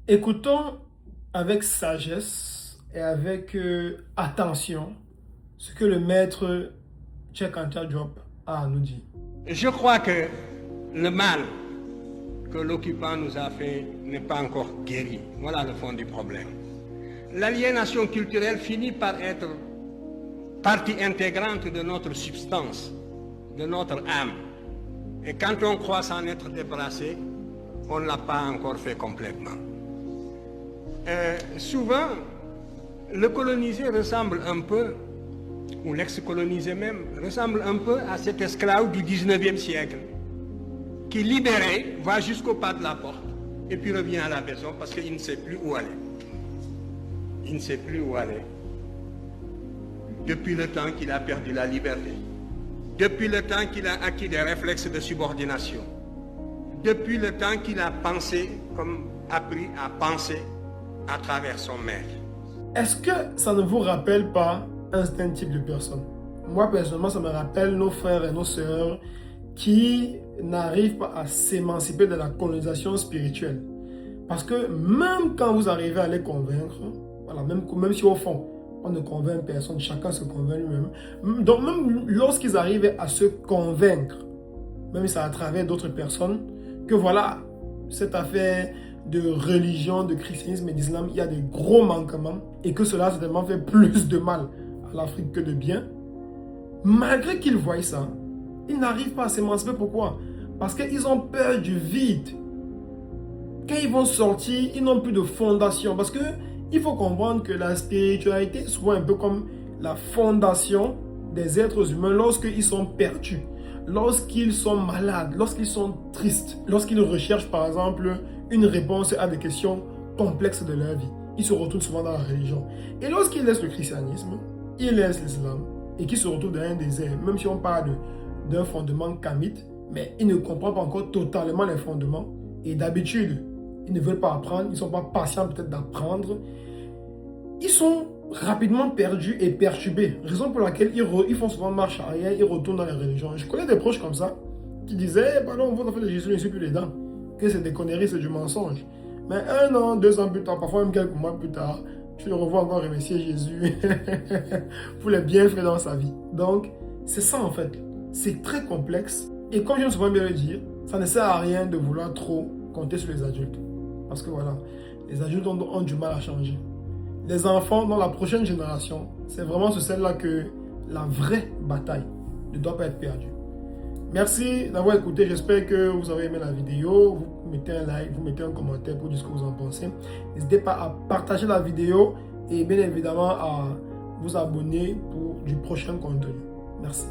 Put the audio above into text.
Écoutons avec sagesse et avec attention ce que le maître Cheikh Diop a à nous dire. Je crois que le mal que l'occupant nous a fait n'est pas encore guéri. Voilà le fond du problème. L'aliénation culturelle finit par être partie intégrante de notre substance, de notre âme. Et quand on croit s'en être débarrassé, on ne l'a pas encore fait complètement. Souvent, le colonisé ressemble un peu, ou l'ex-colonisé même, ressemble un peu à cet esclave du 19e siècle, qui libéré va jusqu'au pas de la porte, et puis revient à la maison parce qu'il ne sait plus où aller. Il ne sait plus où aller. Depuis le temps qu'il a perdu la liberté, depuis le temps qu'il a acquis des réflexes de subordination, depuis le temps qu'il a pensé, comme appris à penser à travers son maître. Est-ce que ça ne vous rappelle pas un certain type de personne? Moi, personnellement, ça me rappelle nos frères et nos sœurs qui n'arrivent pas à s'émanciper de la colonisation spirituelle. Parce que même quand vous arrivez à les convaincre, voilà, même si au fond, on ne convainc personne, chacun se convainc lui-même. Donc même lorsqu'ils arrivent à se convaincre, même si c'est à travers d'autres personnes, que voilà, cette affaire de religion, de christianisme et d'islam, il y a des gros manquements et que cela certainement fait plus de mal à l'Afrique que de bien, malgré qu'ils voient ça, ils n'arrivent pas à s'émanciper. Pourquoi? Parce qu'ils ont peur du vide. Quand ils vont sortir, ils n'ont plus de fondation. Parce que il faut comprendre que la spiritualité est souvent un peu comme la fondation des êtres humains lorsqu'ils sont perdus, lorsqu'ils sont malades, lorsqu'ils sont tristes, lorsqu'ils recherchent par exemple une réponse à des questions complexes de leur vie. Ils se retrouvent souvent dans la religion. Et lorsqu'ils laissent le christianisme, ils laissent l'islam et qu'ils se retrouvent dans un désert, même si on parle d'un fondement kamite, mais ils ne comprennent pas encore totalement les fondements. Et d'habitude, ils ne veulent pas apprendre, ils ne sont pas patients peut-être d'apprendre. Ils sont rapidement perdus et perturbés. Raison pour laquelle ils font souvent marche arrière, ils retournent dans les religions. Je connais des proches comme ça qui disaient, bah non, votre enfant de Jésus ne suit plus les dents. Que c'est des conneries, c'est du mensonge. Mais 1 an, 2 ans plus tard, parfois même quelques mois plus tard, tu le revois encore remercier Jésus pour les bienfaits dans sa vie. Donc, c'est ça en fait. C'est très complexe. Et comme j'aime souvent bien le dire, ça ne sert à rien de vouloir trop compter sur les adultes. Parce que voilà, les adultes ont du mal à changer. Les enfants dans la prochaine génération, c'est vraiment sur celle-là que la vraie bataille ne doit pas être perdue. Merci d'avoir écouté, j'espère que vous avez aimé la vidéo. Vous mettez un like, vous mettez un commentaire pour dire ce que vous en pensez. N'hésitez pas à partager la vidéo et bien évidemment à vous abonner pour du prochain contenu. Merci.